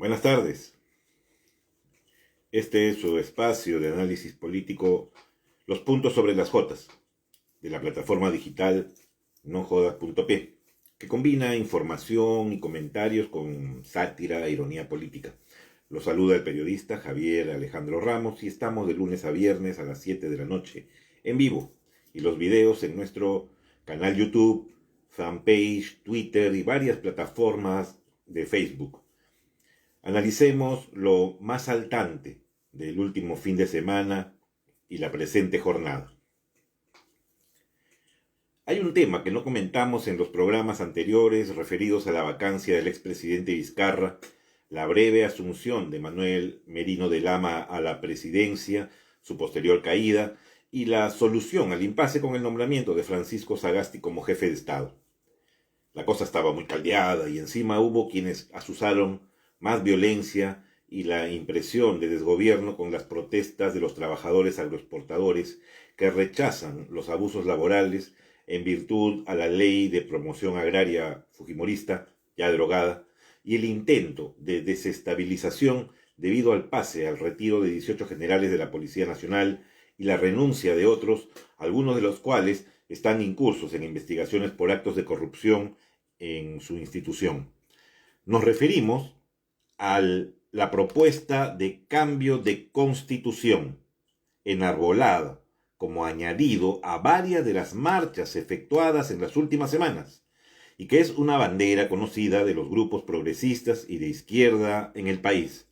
Buenas tardes. Este es su espacio de análisis político, Los puntos sobre las Jotas, de la plataforma digital nojodas.p, que combina información y comentarios con sátira e ironía política. Los saluda el periodista Javier Alejandro Ramos y estamos de lunes a viernes a las 7 de la noche en vivo, y los videos en nuestro canal YouTube, fanpage, Twitter y varias plataformas de Facebook. Analicemos lo más saltante del último fin de semana y la presente jornada. Hay un tema que no comentamos en los programas anteriores referidos a la vacancia del expresidente Vizcarra, la breve asunción de Manuel Merino de Lama a la presidencia, su posterior caída y la solución al impasse con el nombramiento de Francisco Sagasti como jefe de Estado. La cosa estaba muy caldeada y encima hubo quienes asusaron más violencia y la impresión de desgobierno con las protestas de los trabajadores agroexportadores que rechazan los abusos laborales en virtud a la ley de promoción agraria fujimorista, ya derogada, y el intento de desestabilización debido al pase al retiro de 18 generales de la Policía Nacional y la renuncia de otros, algunos de los cuales están incursos en investigaciones por actos de corrupción en su institución. Nos referimos a la propuesta de cambio de constitución, enarbolada como añadido a varias de las marchas efectuadas en las últimas semanas, y que es una bandera conocida de los grupos progresistas y de izquierda en el país,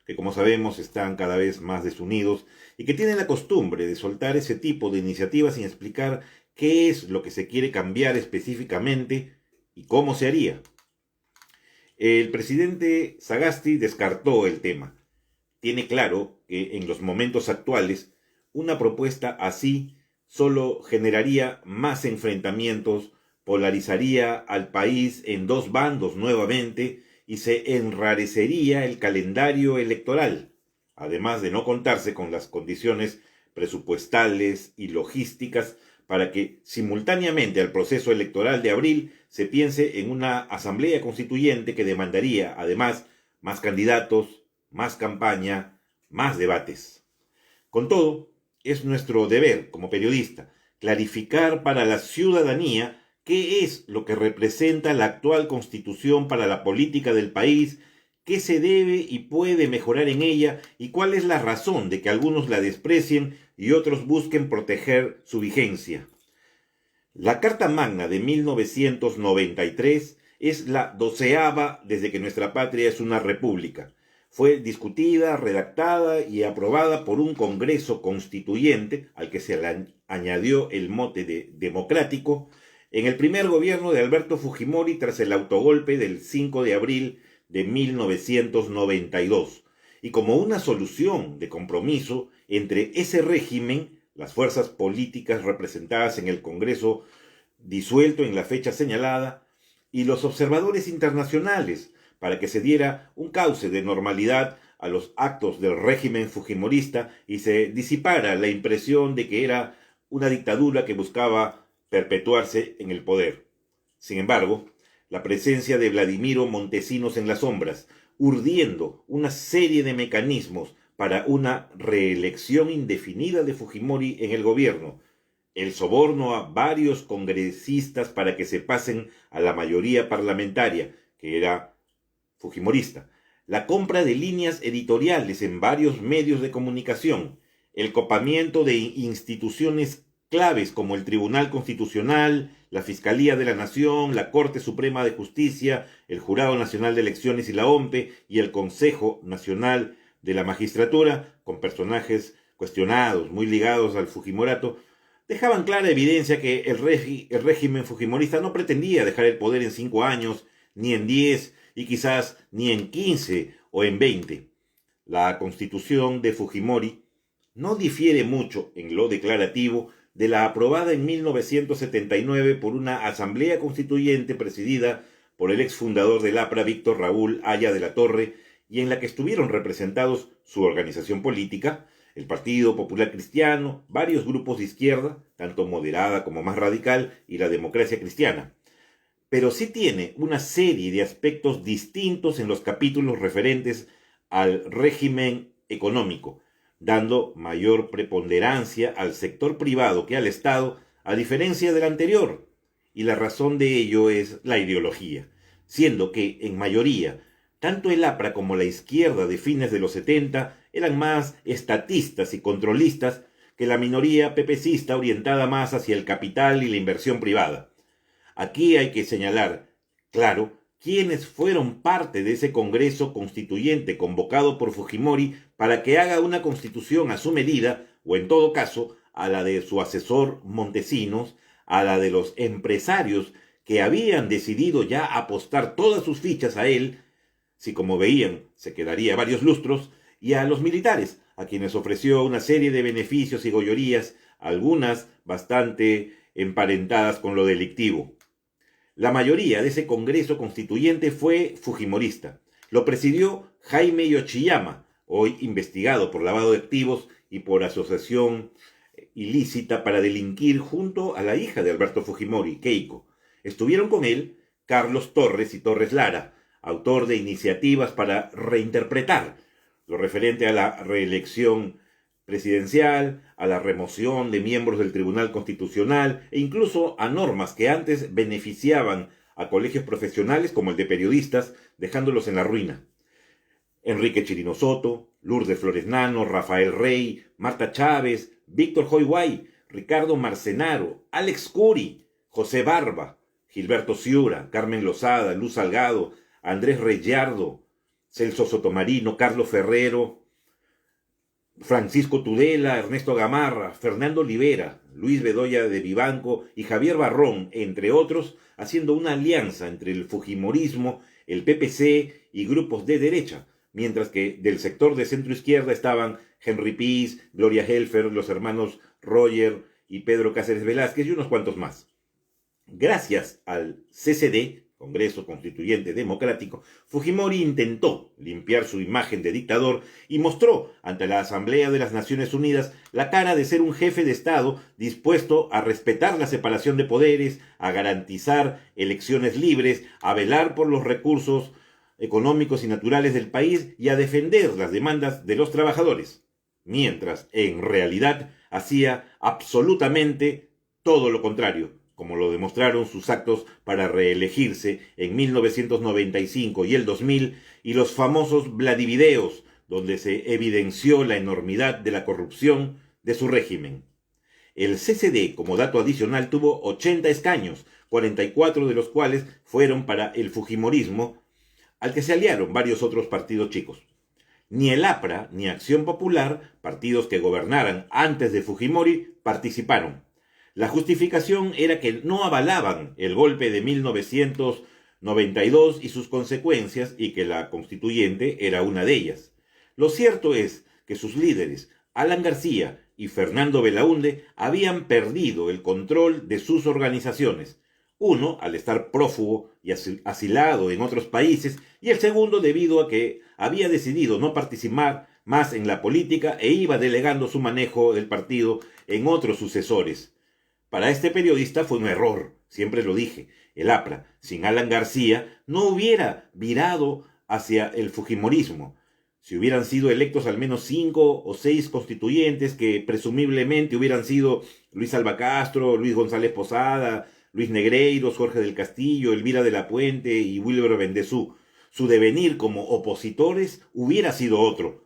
que como sabemos están cada vez más desunidos y que tienen la costumbre de soltar ese tipo de iniciativas sin explicar qué es lo que se quiere cambiar específicamente y cómo se haría. El presidente Sagasti descartó el tema. Tiene claro que en los momentos actuales una propuesta así solo generaría más enfrentamientos, polarizaría al país en dos bandos nuevamente y se enrarecería el calendario electoral, además de no contarse con las condiciones presupuestales y logísticas para que simultáneamente al proceso electoral de abril se piense en una asamblea constituyente que demandaría, además, más candidatos, más campaña, más debates. Con todo, es nuestro deber como periodista clarificar para la ciudadanía qué es lo que representa la actual constitución para la política del país, qué se debe y puede mejorar en ella y cuál es la razón de que algunos la desprecien y otros busquen proteger su vigencia. La Carta Magna de 1993 es la 12ª desde que nuestra patria es una república. Fue discutida, redactada y aprobada por un Congreso Constituyente, al que se le añadió el mote de democrático, en el primer gobierno de Alberto Fujimori tras el autogolpe del 5 de abril de 1992, y como una solución de compromiso entre ese régimen, las fuerzas políticas representadas en el Congreso disuelto en la fecha señalada, y los observadores internacionales, para que se diera un cauce de normalidad a los actos del régimen fujimorista y se disipara la impresión de que era una dictadura que buscaba perpetuarse en el poder. Sin embargo, la presencia de Vladimiro Montesinos en las sombras, urdiendo una serie de mecanismos para una reelección indefinida de Fujimori en el gobierno, el soborno a varios congresistas para que se pasen a la mayoría parlamentaria, que era fujimorista, la compra de líneas editoriales en varios medios de comunicación, el copamiento de instituciones claves como el Tribunal Constitucional, la Fiscalía de la Nación, la Corte Suprema de Justicia, el Jurado Nacional de Elecciones y la OMPE y el Consejo Nacional de la Magistratura, con personajes cuestionados, muy ligados al Fujimorato, dejaban clara evidencia que el régimen fujimorista no pretendía dejar el poder en 5 años, ni en 10, y quizás ni en 15 o en 20. La constitución de Fujimori no difiere mucho en lo declarativo de la aprobada en 1979 por una asamblea constituyente presidida por el exfundador del APRA, Víctor Raúl Haya de la Torre, y en la que estuvieron representados su organización política, el Partido Popular Cristiano, varios grupos de izquierda, tanto moderada como más radical, y la Democracia Cristiana. pero sí tiene una serie de aspectos distintos en los capítulos referentes al régimen económico, dando mayor preponderancia al sector privado que al Estado, a diferencia del anterior. Y la razón de ello es la ideología, siendo que, en mayoría, tanto el APRA como la izquierda de fines de los 70 eran más estatistas y controlistas que la minoría pepecista orientada más hacia el capital y la inversión privada. Aquí hay que señalar, claro, quiénes fueron parte de ese Congreso Constituyente convocado por Fujimori para que haga una constitución a su medida, o en todo caso, a la de su asesor Montesinos, a la de los empresarios que habían decidido ya apostar todas sus fichas a él, si como veían se quedaría varios lustros, y a los militares, a quienes ofreció una serie de beneficios y gollerías, algunas bastante emparentadas con lo delictivo. La mayoría de ese Congreso Constituyente fue fujimorista. Lo presidió Jaime Yoshiyama, hoy investigado por lavado de activos y por asociación ilícita para delinquir junto a la hija de Alberto Fujimori, Keiko. Estuvieron con él Carlos Torres y Torres Lara, autor de iniciativas para reinterpretar lo referente a la reelección presidencial, a la remoción de miembros del Tribunal Constitucional e incluso a normas que antes beneficiaban a colegios profesionales como el de periodistas, dejándolos en la ruina. Enrique Chirino Soto, Lourdes Flores Nano, Rafael Rey, Marta Chávez, Víctor Hoyguay, Ricardo Marcenaro, Alex Curi, José Barba, Gilberto Ciura, Carmen Lozada, Luz Salgado, Andrés Reyardo, Celso Sotomarino, Carlos Ferrero, Francisco Tudela, Ernesto Gamarra, Fernando Olivera, Luis Bedoya de Vivanco y Javier Barrón, entre otros, haciendo una alianza entre el fujimorismo, el PPC y grupos de derecha, mientras que del sector de centro-izquierda estaban Henry Piz, Gloria Helfer, los hermanos Roger y Pedro Cáceres Velázquez y unos cuantos más. Gracias al CCD, Congreso Constituyente Democrático, Fujimori intentó limpiar su imagen de dictador y mostró ante la Asamblea de las Naciones Unidas la cara de ser un jefe de Estado dispuesto a respetar la separación de poderes, a garantizar elecciones libres, a velar por los recursos económicos y naturales del país y a defender las demandas de los trabajadores, mientras en realidad hacía absolutamente todo lo contrario, como lo demostraron sus actos para reelegirse en 1995 y el 2000 y los famosos Vladivideos, donde se evidenció la enormidad de la corrupción de su régimen. El CCD, como dato adicional, tuvo 80 escaños, 44 de los cuales fueron para el fujimorismo, al que se aliaron varios otros partidos chicos. Ni el APRA ni Acción Popular, partidos que gobernaran antes de Fujimori, participaron. La justificación era que no avalaban el golpe de 1992 y sus consecuencias y que la constituyente era una de ellas. Lo cierto es que sus líderes, Alan García y Fernando Belaúnde, habían perdido el control de sus organizaciones. Uno al estar prófugo y asilado en otros países y el segundo debido a que había decidido no participar más en la política e iba delegando su manejo del partido en otros sucesores. Para este periodista fue un error, siempre lo dije. El APRA, sin Alan García, no hubiera virado hacia el fujimorismo. Si hubieran sido electos al menos 5 o 6 constituyentes, que presumiblemente hubieran sido Luis Alba Castro, Luis González Posada, Luis Negreiros, Jorge del Castillo, Elvira de la Puente y Wilber Bendezú, su devenir como opositores hubiera sido otro.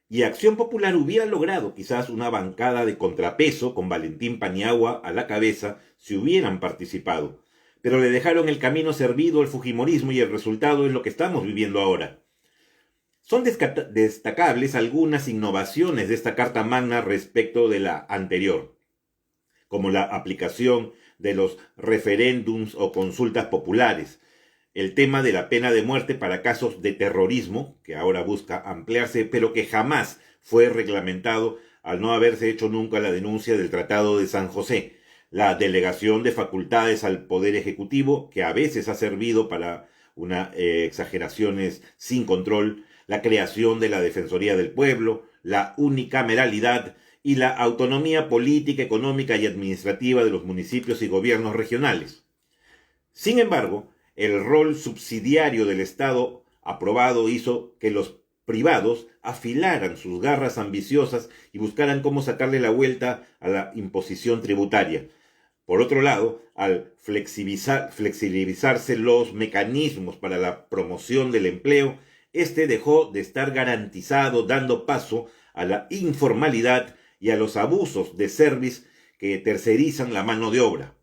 Y Acción Popular hubiera logrado quizás una bancada de contrapeso con Valentín Paniagua a la cabeza si hubieran participado. Pero le dejaron el camino servido al fujimorismo y el resultado es lo que estamos viviendo ahora. Son destacables algunas innovaciones de esta Carta Magna respecto de la anterior, como la aplicación de los referéndums o consultas populares, el tema de la pena de muerte para casos de terrorismo, que ahora busca ampliarse, pero que jamás fue reglamentado al no haberse hecho nunca la denuncia del Tratado de San José, la delegación de facultades al Poder Ejecutivo, que a veces ha servido para exageraciones sin control, la creación de la Defensoría del Pueblo, la unicameralidad y la autonomía política, económica y administrativa de los municipios y gobiernos regionales. Sin embargo, el rol subsidiario del Estado aprobado hizo que los privados afilaran sus garras ambiciosas y buscaran cómo sacarle la vuelta a la imposición tributaria. Por otro lado, al flexibilizarse los mecanismos para la promoción del empleo, este dejó de estar garantizado, dando paso a la informalidad y a los abusos de service que tercerizan la mano de obra.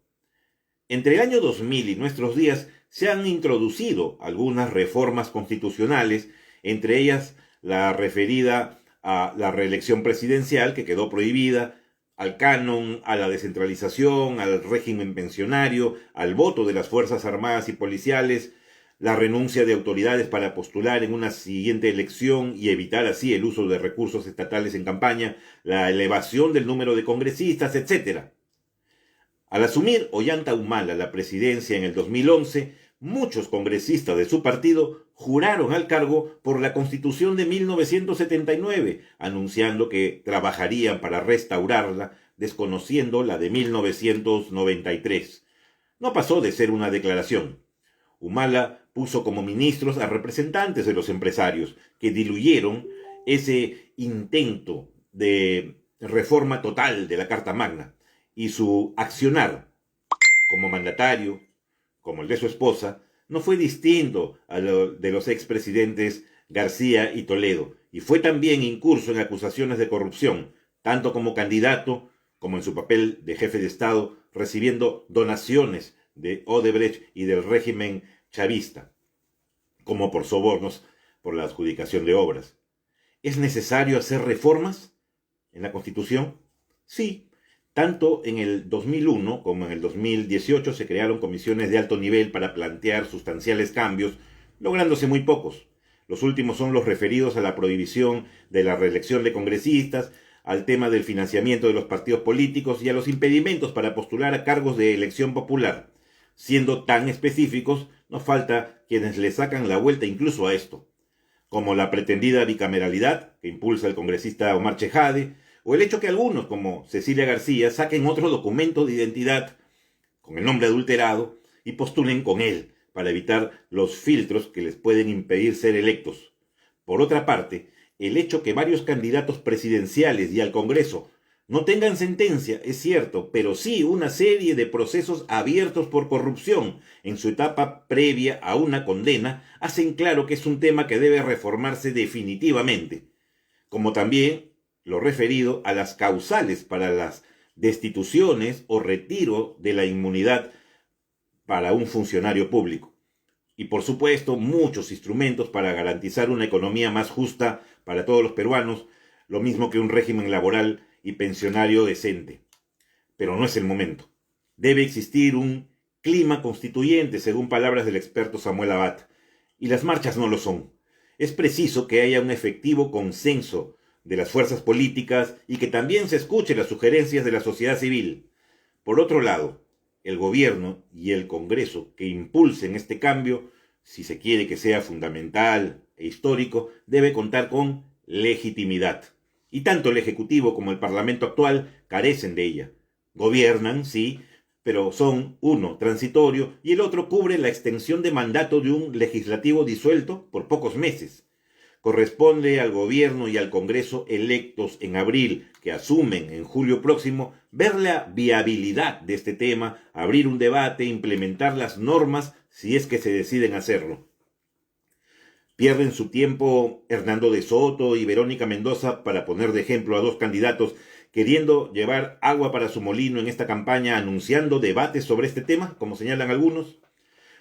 Entre el año 2000 y nuestros días se han introducido algunas reformas constitucionales, entre ellas la referida a la reelección presidencial, que quedó prohibida, al canon, a la descentralización, al régimen pensionario, al voto de las Fuerzas Armadas y Policiales, la renuncia de autoridades para postular en una siguiente elección y evitar así el uso de recursos estatales en campaña, la elevación del número de congresistas, etc. Al asumir Ollanta Humala la presidencia en el 2011, muchos congresistas de su partido juraron al cargo por la Constitución de 1979, anunciando que trabajarían para restaurarla, desconociendo la de 1993. No pasó de ser una declaración. Humala puso como ministros a representantes de los empresarios, que diluyeron ese intento de reforma total de la Carta Magna, y su accionar como mandatario, como el de su esposa, no fue distinto a lo de los expresidentes García y Toledo, y fue también incurso en acusaciones de corrupción, tanto como candidato como en su papel de jefe de Estado, recibiendo donaciones de Odebrecht y del régimen chavista, como por sobornos por la adjudicación de obras. ¿Es necesario hacer reformas en la Constitución? Sí. Tanto en el 2001 como en el 2018 se crearon comisiones de alto nivel para plantear sustanciales cambios, lográndose muy pocos. Los últimos son los referidos a la prohibición de la reelección de congresistas, al tema del financiamiento de los partidos políticos y a los impedimentos para postular a cargos de elección popular. Siendo tan específicos, no falta quienes le sacan la vuelta incluso a esto, como la pretendida bicameralidad que impulsa el congresista Omar Chejade, o el hecho que algunos, como Cecilia García, saquen otro documento de identidad con el nombre adulterado y postulen con él para evitar los filtros que les pueden impedir ser electos. Por otra parte, el hecho que varios candidatos presidenciales y al Congreso no tengan sentencia, es cierto, pero sí una serie de procesos abiertos por corrupción en su etapa previa a una condena, hacen claro que es un tema que debe reformarse definitivamente, como también lo referido a las causales para las destituciones o retiro de la inmunidad para un funcionario público. Y por supuesto, muchos instrumentos para garantizar una economía más justa para todos los peruanos, lo mismo que un régimen laboral y pensionario decente. Pero no es el momento. Debe existir un clima constituyente, según palabras del experto Samuel Abad, y las marchas no lo son. Es preciso que haya un efectivo consenso de las fuerzas políticas y que también se escuchen las sugerencias de la sociedad civil. Por otro lado, el gobierno y el Congreso que impulsen este cambio, si se quiere que sea fundamental e histórico, debe contar con legitimidad. Y tanto el Ejecutivo como el Parlamento actual carecen de ella. Gobiernan, sí, pero son uno transitorio y el otro cubre la extensión de mandato de un legislativo disuelto por pocos meses. Corresponde al gobierno y al Congreso electos en abril, que asumen en julio próximo, ver la viabilidad de este tema, abrir un debate, implementar las normas si es que se deciden hacerlo. Pierden su tiempo Hernando de Soto y Verónica Mendoza, para poner de ejemplo a dos candidatos, queriendo llevar agua para su molino en esta campaña, anunciando debates sobre este tema, como señalan algunos.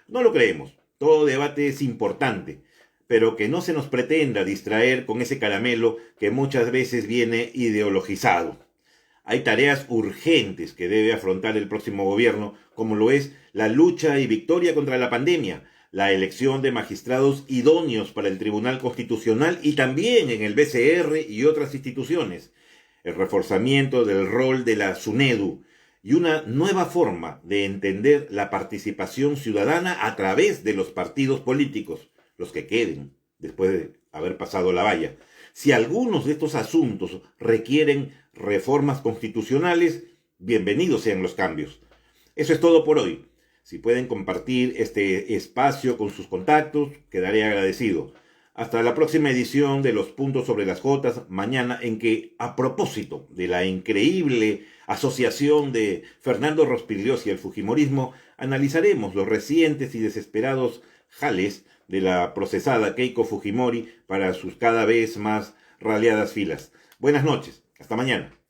No lo creemos, todo debate es importante, pero que no se nos pretenda distraer con ese caramelo que muchas veces viene ideologizado. Hay tareas urgentes que debe afrontar el próximo gobierno, como lo es la lucha y victoria contra la pandemia, la elección de magistrados idóneos para el Tribunal Constitucional y también en el BCR y otras instituciones, el reforzamiento del rol de la SUNEDU y una nueva forma de entender la participación ciudadana a través de los partidos políticos, los que queden después de haber pasado la valla. Si algunos de estos asuntos requieren reformas constitucionales, bienvenidos sean los cambios. Eso es todo por hoy. Si pueden compartir este espacio con sus contactos, quedaré agradecido. Hasta la próxima edición de Los Puntos sobre las Jotas, mañana, en que, a propósito de la increíble asociación de Fernando Rospigliosi y el Fujimorismo, analizaremos los recientes y desesperados jales de la procesada Keiko Fujimori para sus cada vez más raleadas filas. Buenas noches, hasta mañana.